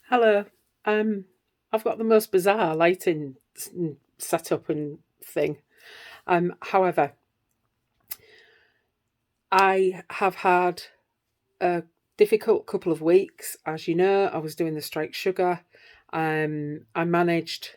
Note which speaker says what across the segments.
Speaker 1: Hello. Um, I've got the most bizarre lighting setup and thing. However, I have had a difficult couple of weeks. As you know, I was doing the straight sugar. I managed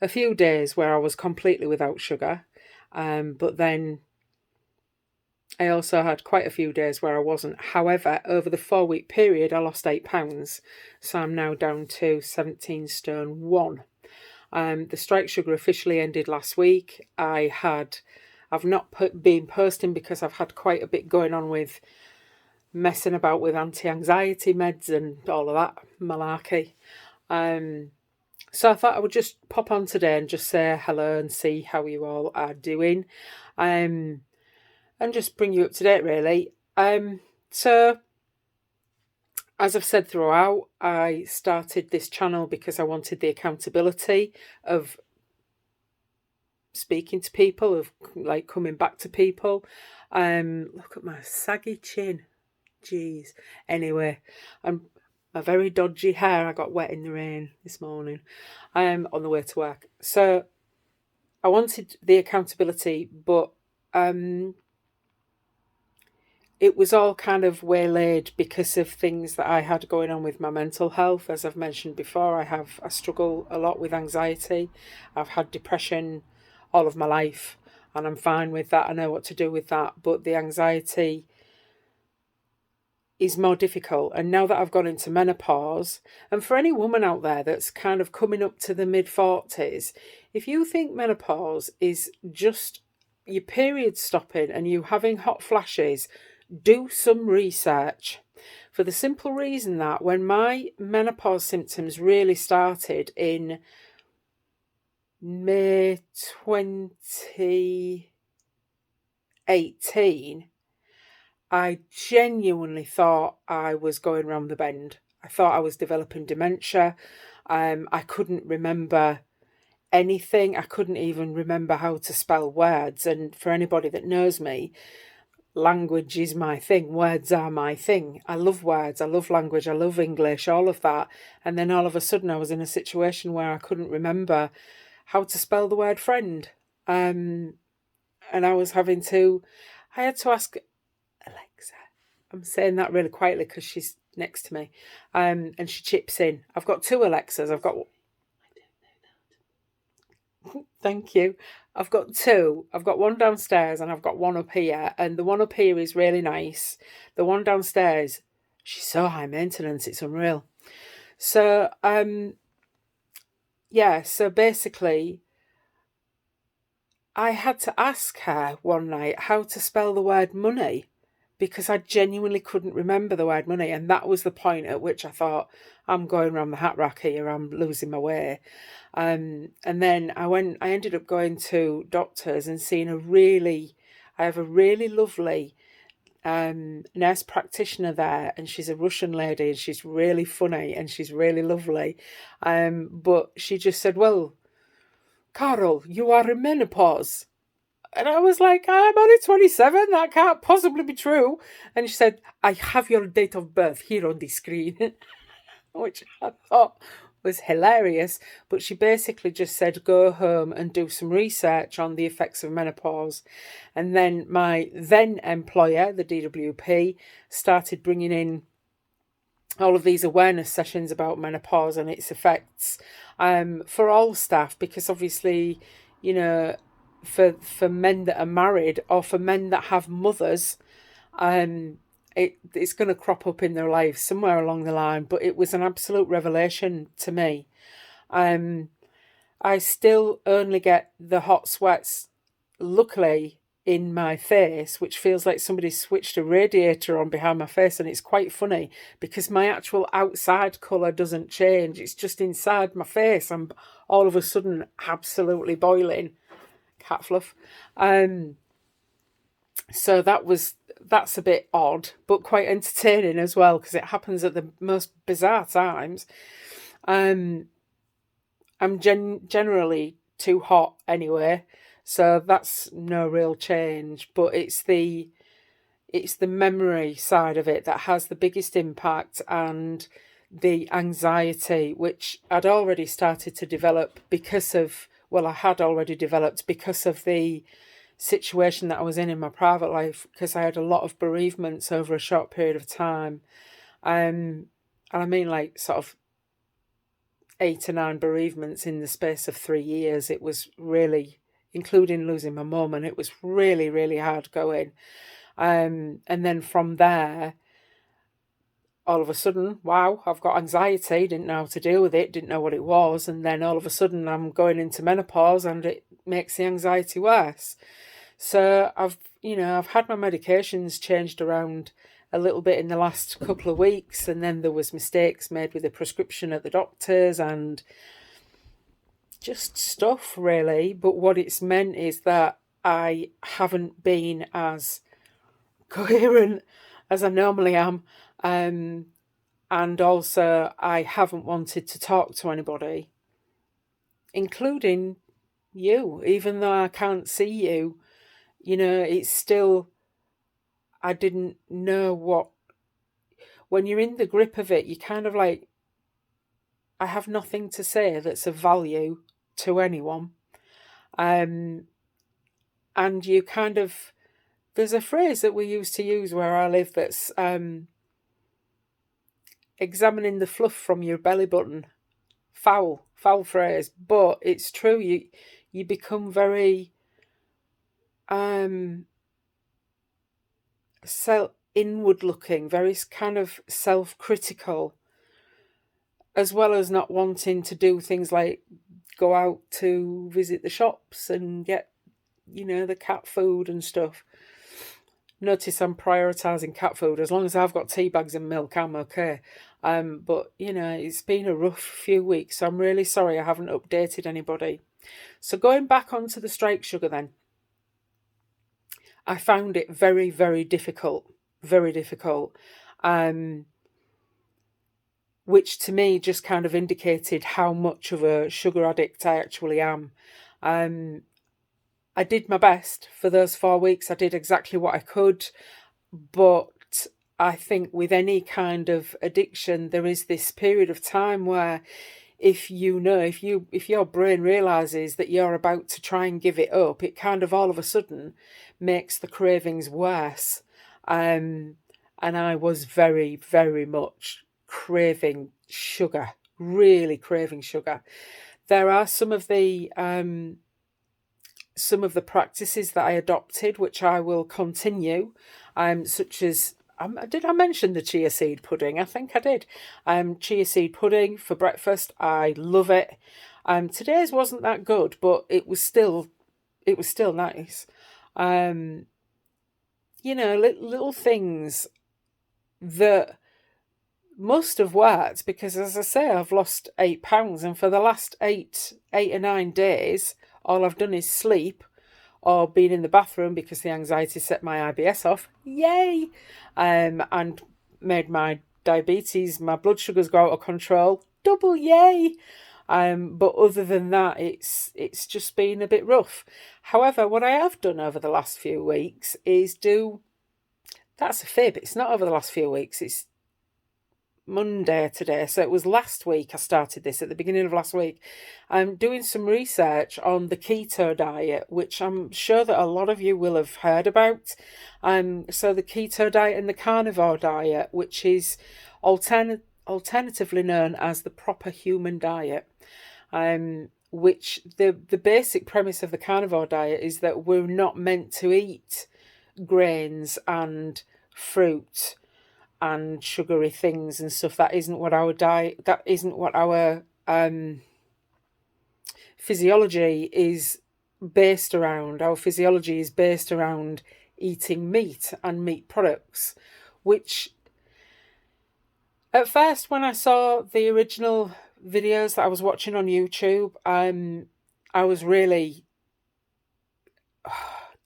Speaker 1: a few days where I was completely without sugar, but then I also had quite a few days where I wasn't. However, over the 4 week period, I lost 8 pounds, so I'm now down to 17 stone one. The strike sugar officially ended last week. I've not been posting because I've had quite a bit going on with messing about with anti-anxiety meds and all of that malarkey. Um, so I thought I would just pop on today and just say hello and see how you all are doing, um, and just bring you up to date really. So as I've said throughout, I started this channel because I wanted the accountability of speaking to people, of like coming back to people. Look at my saggy chin. Jeez. Anyway, I'm my very dodgy hair. I got wet in the rain this morning. On the way to work. So I wanted the accountability, but um it was all kind of waylaid because of things that I had going on with my mental health. As I've mentioned before, I struggle a lot with anxiety. I've had depression all of my life, and I'm fine with that. I know what to do with that, but the anxiety is more difficult. And now that I've gone into menopause, and for any woman out there that's kind of coming up to the mid 40s, if you think menopause is just your period stopping and you having hot flashes, do some research. For the simple reason that when my menopause symptoms really started in May 2018, I genuinely thought I was going round the bend. I thought I was developing dementia. I couldn't remember anything. I couldn't even remember how to spell words. And for anybody that knows me, language is my thing. Words are my thing. I love words. I love language. I love English, all of that. And then all of a sudden, I was in a situation where I couldn't remember how to spell the word friend. Um, and I had to ask Alexa. I'm saying that really quietly because she's next to me. And she chips in. I've got two Alexas. Thank you. I've got two. I've got one downstairs and I've got one up here. And the one up here is really nice. The one downstairs, she's so high maintenance, it's unreal. So, yeah, so basically, I had to ask her one night how to spell the word money because I genuinely couldn't remember the word money. And that was the point at which I thought, I'm going around the hat rack here, I'm losing my way. And then I ended up going to doctors and seeing I have a really lovely nurse practitioner there, and she's a Russian lady, and she's really funny and she's really lovely. But she just said, "Well, Carol, you are in menopause." And I was like, I'm only 27, that can't possibly be true. And she said, I have your date of birth here on the screen, which I thought was hilarious. But she basically just said, go home and do some research on the effects of menopause. And then my then employer, the DWP, started bringing in all of these awareness sessions about menopause and its effects for all staff, because obviously, you know, for men that are married or for men that have mothers, it's going to crop up in their lives somewhere along the line. But it was an absolute revelation to me. Um, I still only get the hot sweats, luckily, in my face, which feels like somebody switched a radiator on behind my face. And it's quite funny because my actual outside colour doesn't change. It's just inside my face. I'm all of a sudden absolutely boiling. Cat fluff. Um, so that's a bit odd, but quite entertaining as well because it happens at the most bizarre times. Um, I'm generally too hot anyway, so that's no real change. But it's the memory side of it that has the biggest impact, and the anxiety, which I'd already started to develop because of, well, I had already developed because of the situation that I was in my private life, because I had a lot of bereavements over a short period of time. And I mean, like, sort of 8 or 9 bereavements in the space of 3 years. It was really, including losing my mum, and it was really, really hard going. And then from there, all of a sudden, wow, I've got anxiety, didn't know how to deal with it, didn't know what it was. And then all of a sudden I'm going into menopause and it makes the anxiety worse. So I've had my medications changed around a little bit in the last couple of weeks. And then there was mistakes made with the prescription at the doctor's and just stuff really. But what it's meant is that I haven't been as coherent as I normally am. And also, I haven't wanted to talk to anybody, including you. Even though I can't see you, it's still, I didn't know what, when you're in the grip of it, you kind of like, I have nothing to say that's of value to anyone. And you kind of, there's a phrase that we used to use where I live that's examining the fluff from your belly button. Foul phrase, but it's true. You become very inward looking, very kind of self-critical, as well as not wanting to do things like go out to visit the shops and get the cat food and stuff. Notice I'm prioritising cat food. As long as I've got tea bags and milk, I'm okay. But it's been a rough few weeks, so I'm really sorry I haven't updated anybody. So going back onto the straight sugar then, I found it very, very difficult, which to me just kind of indicated how much of a sugar addict I actually am. I did my best for those 4 weeks. I did exactly what I could, but I think with any kind of addiction, there is this period of time where if your brain realizes that you're about to try and give it up, it kind of all of a sudden makes the cravings worse. And I was very, very much craving sugar, really craving sugar. There are some of the practices that I adopted, which I will continue, such as, did I mention the chia seed pudding? I think I did. Chia seed pudding for breakfast. I love it. Today's wasn't that good, but it was still nice. Little things that must have worked, because as I say, I've lost 8 pounds, and for the last 8 or 9 days, all I've done is sleep or been in the bathroom because the anxiety set my IBS off. Yay! And made my diabetes, my blood sugars go out of control. Double yay! But other than that, it's just been a bit rough. However, what I have done over the last few weeks is that's a fib. It's not over the last few weeks. It's Monday today, so it was last week I started this, at the beginning of last week. I'm doing some research on the keto diet, which I'm sure that a lot of you will have heard about. So the keto diet and the carnivore diet, which is alternatively known as the proper human diet, which the basic premise of the carnivore diet is that we're not meant to eat grains and fruit and sugary things and stuff. That isn't what our diet, that isn't what our physiology is based around. Our physiology is based around eating meat and meat products, which at first, when I saw the original videos that I was watching on YouTube, I was really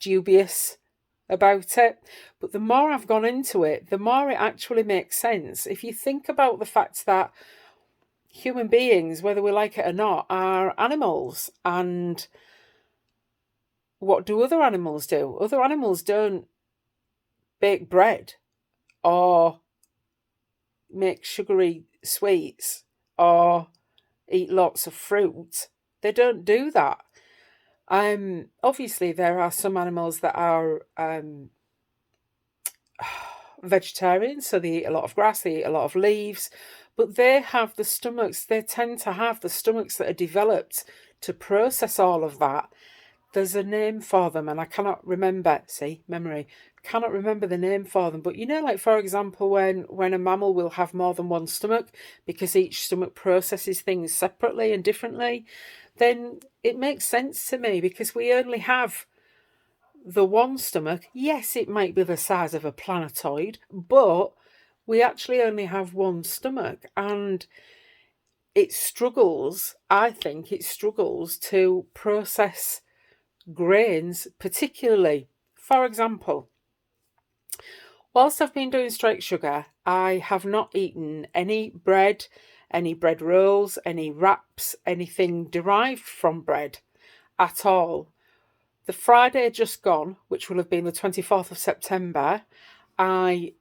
Speaker 1: dubious about it. But the more I've gone into it, the more it actually makes sense. If you think about the fact that human beings, whether we like it or not, are animals, and what do other animals do? Other animals don't bake bread or make sugary sweets or eat lots of fruit. They don't do that. Obviously, there are some animals that are vegetarians, so they eat a lot of grass, they eat a lot of leaves, but they tend to have the stomachs that are developed to process all of that. There's a name for them, and I cannot remember. See, memory. Cannot remember the name for them. But like for example, when a mammal will have more than one stomach because each stomach processes things separately and differently, then it makes sense to me because we only have the one stomach. Yes, it might be the size of a planetoid, but we actually only have one stomach, and I think it struggles to process grains, particularly. For example, whilst I've been doing straight sugar, I have not eaten any bread, any bread rolls, any wraps, anything derived from bread at all. The Friday just gone, which will have been the 24th of September, when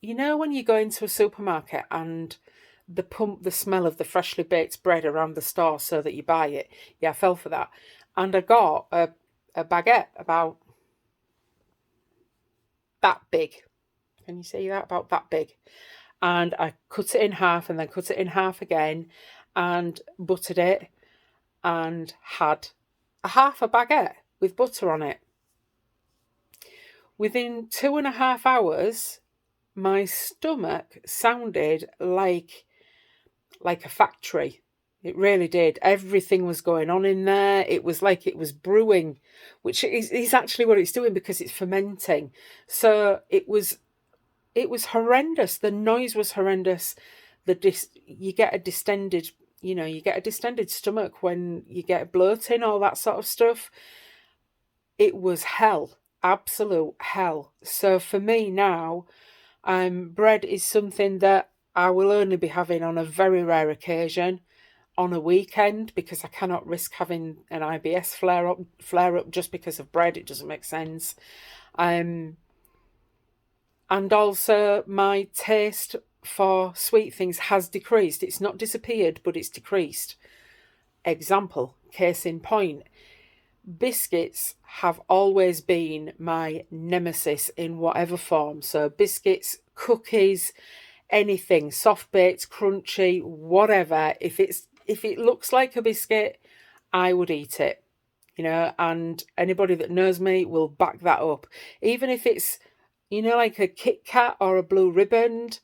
Speaker 1: you go into a supermarket and the smell of the freshly baked bread around the store so that you buy it. Yeah, I fell for that. And I got a baguette about that big. Can you see that? About that big. And I cut it in half and then cut it in half again and buttered it and had a half a baguette with butter on it. Within 2.5 hours, my stomach sounded like a factory. It really did. Everything was going on in there. It was like it was brewing, which is actually what it's doing because it's fermenting. So it was horrendous. The noise was horrendous. You get a distended, stomach when you get bloating, all that sort of stuff. It was hell, absolute hell. So for me now, bread is something that I will only be having on a very rare occasion on a weekend because I cannot risk having an IBS flare up just because of bread. It doesn't make sense. And also my taste for sweet things has decreased. It's not disappeared, but it's decreased. Example, case in point, biscuits have always been my nemesis in whatever form. So biscuits, cookies, anything, soft baked, crunchy, whatever. If it looks like a biscuit, I would eat it. And anybody that knows me will back that up. Even if it's, like a Kit Kat or a Blue Riband,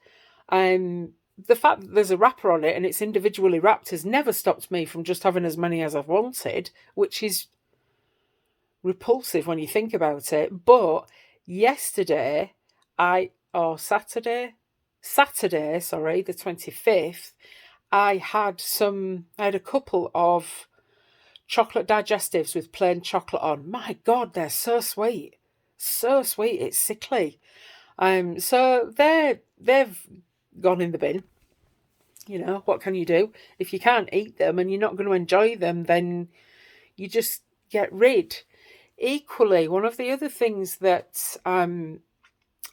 Speaker 1: the fact that there's a wrapper on it and it's individually wrapped has never stopped me from just having as many as I've wanted, which is repulsive when you think about it. But Saturday, sorry, the 25th, I had a couple of chocolate digestives with plain chocolate on. My God, they're so sweet. So sweet, it's sickly. So they've gone in the bin. What can you do? If you can't eat them and you're not going to enjoy them, then you just get rid. Equally, one of the other things that I'm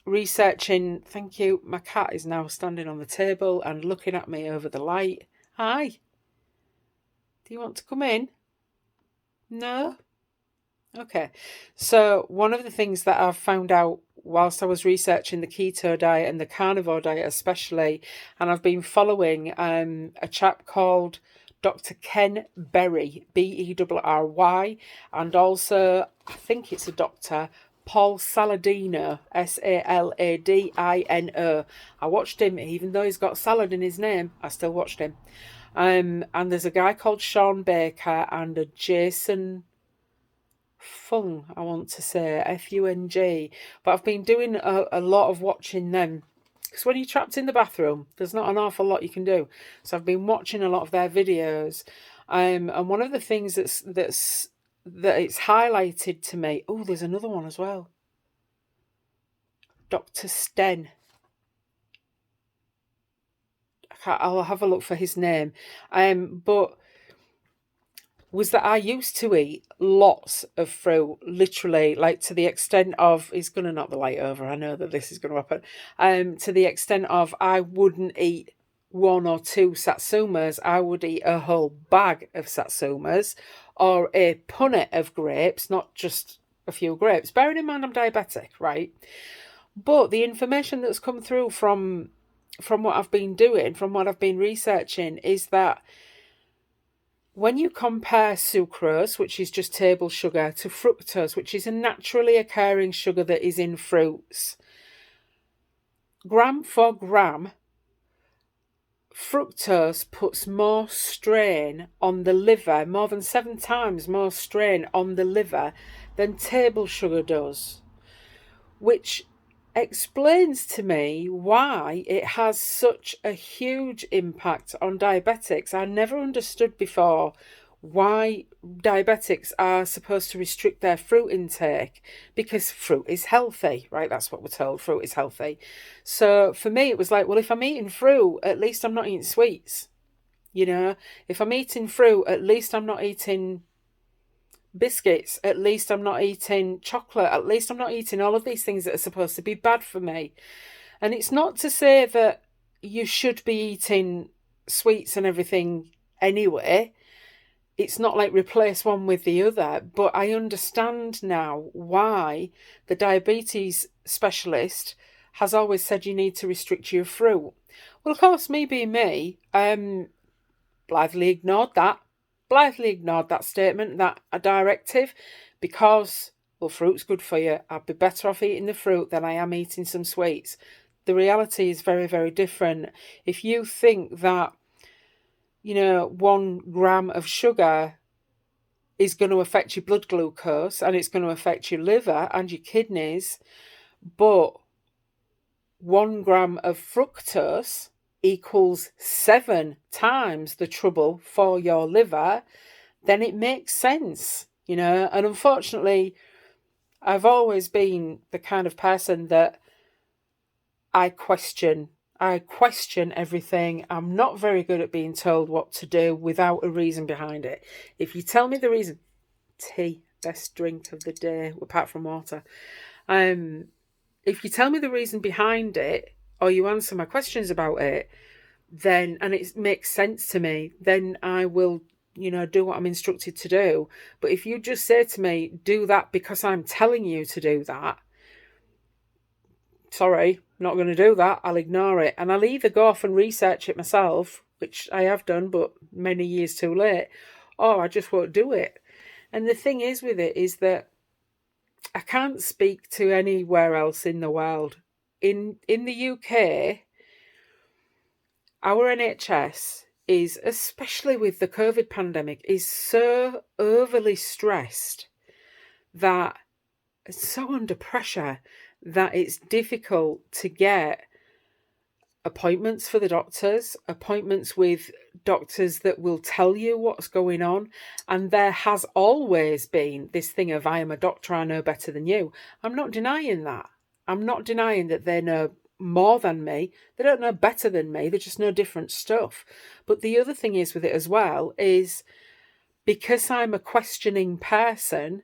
Speaker 1: researching, thank you, my cat is now standing on the table and looking at me over the light. Hi. Do you want to come in? No? Okay. So one of the things that I've found out whilst I was researching the keto diet and the carnivore diet especially, and I've been following a chap called Dr. Ken Berry, Berry, and also I think it's a doctor, Paul Saladino, Saladino. I watched him, even though he's got salad in his name, I still watched him. And there's a guy called Sean Baker and a Jason Fung, I want to say, Fung. But I've been doing a lot of watching them. Because when you're trapped in the bathroom, there's not an awful lot you can do. So I've been watching a lot of their videos. And one of the things that it's highlighted to me. Oh, there's another one as well. Dr. Sten. I'll have a look for his name. But was that I used to eat lots of fruit, literally, like to the extent of, he's going to knock the light over, I know that this is going to happen, to the extent of I wouldn't eat one or two satsumas, I would eat a whole bag of satsumas or a punnet of grapes, not just a few grapes. Bearing in mind I'm diabetic, right? But the information that's come through from what I've been doing, from what I've been researching, is that when you compare sucrose, which is just table sugar, to fructose, which is a naturally occurring sugar that is in fruits, gram for gram, fructose puts more strain on the liver, more than 7 times more strain on the liver than table sugar does, which explains to me why it has such a huge impact on diabetics. I never understood before why diabetics are supposed to restrict their fruit intake, because fruit is healthy, right? That's what we're told, fruit is healthy. So for me, it was like, well, if I'm eating fruit, at least I'm not eating sweets. If I'm eating fruit, at least I'm not eating biscuits, at least I'm not eating chocolate, at least I'm not eating all of these things that are supposed to be bad for me. And it's not to say that you should be eating sweets and everything anyway. It's not like replace one with the other, but I understand now why the diabetes specialist has always said you need to restrict your fruit. Well, of course, me being me, blithely ignored that statement, that a directive, because, well, fruit's good for you. I'd be better off eating the fruit than I am eating some sweets. The reality is very, very different. If you think that, 1 gram of sugar is going to affect your blood glucose and it's going to affect your liver and your kidneys, but 1 gram of fructose equals 7 times the trouble for your liver, then it makes sense, And unfortunately, I've always been the kind of person that I question everything. I'm not very good at being told what to do without a reason behind it. If you tell me the reason, tea, best drink of the day, apart from water. If you tell me the reason behind it, or you answer my questions about it, then, and it makes sense to me, then I will, do what I'm instructed to do. But if you just say to me, do that because I'm telling you to do that, sorry, not going to do that. I'll ignore it. And I'll either go off and research it myself, which I have done, but many years too late, or I just won't do it. And the thing is with it is that I can't speak to anywhere else in the world. In the UK, our NHS is, especially with the COVID pandemic, is so overly stressed that it's so under pressure that it's difficult to get appointments for the doctors, appointments with doctors that will tell you what's going on. And there has always been this thing of, I am a doctor, I know better than you. I'm not denying that. I'm not denying that they know more than me. They don't know better than me. They just know different stuff. But the other thing is with it as well is, because I'm a questioning person,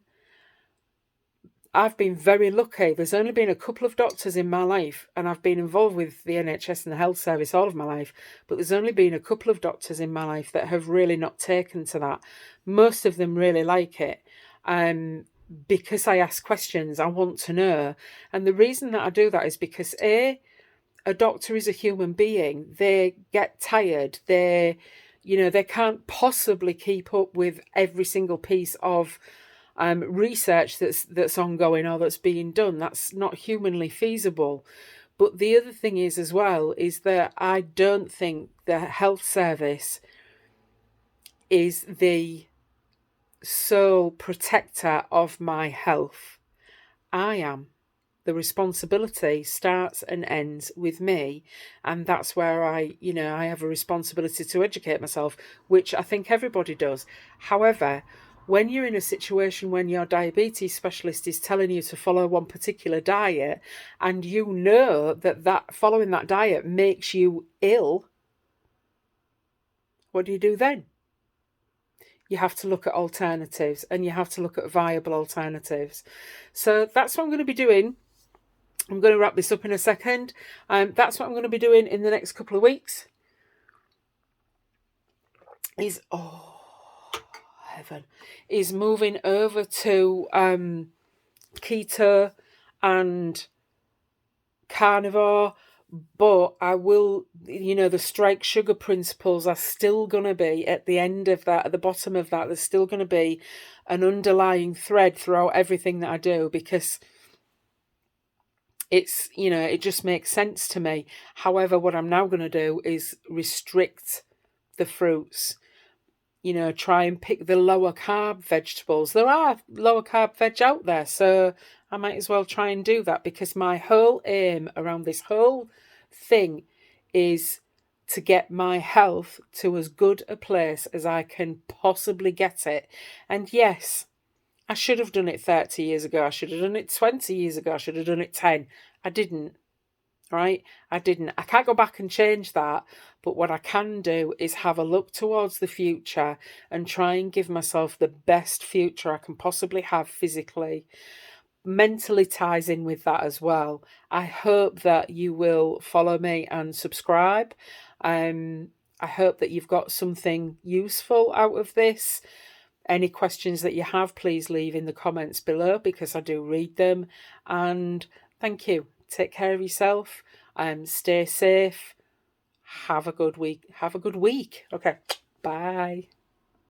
Speaker 1: I've been very lucky. There's only been a couple of doctors in my life, and I've been involved with the NHS and the health service all of my life, but there's only been a couple of doctors in my life that have really not taken to that. Most of them really like it. Because I ask questions, I want to know. And the reason that I do that is because a doctor is a human being. They get tired. They can't possibly keep up with every single piece of research that's ongoing or that's being done. That's not humanly feasible. But the other thing is as well is that I don't think the health service is the sole protector of my health. I am. The responsibility starts and ends with me, and that's where I have a responsibility to educate myself, which I think everybody does. However, when you're in a situation when your diabetes specialist is telling you to follow one particular diet, and you know that following that diet makes you ill, what do you do then? You have to look at alternatives, and you have to look at viable alternatives. So that's what I'm going to be doing. I'm going to wrap this up in a second. That's what I'm going to be doing in the next couple of weeks. is, oh, heaven, is moving over to keto and carnivore. But I will, the strike sugar principles are still going to be at the end of that, at the bottom of that, there's still going to be an underlying thread throughout everything that I do, because it's, it just makes sense to me. However, what I'm now going to do is restrict the fruits, try and pick the lower carb vegetables. There are lower carb veg out there, so I might as well try and do that, because my whole aim around this whole thing is to get my health to as good a place as I can possibly get it. And yes, I should have done it 30 years ago. I should have done it 20 years ago. I should have done it 10. I didn't. Right? I didn't. I can't go back and change that. But what I can do is have a look towards the future and try and give myself the best future I can possibly have physically. Mentally ties in with that as well. I hope that you will follow me and subscribe. I hope that you've got something useful out of this. Any questions that you have, please leave in the comments below, because I do read them. And thank you. Take care of yourself. Stay safe. Have a good week. Okay. Bye.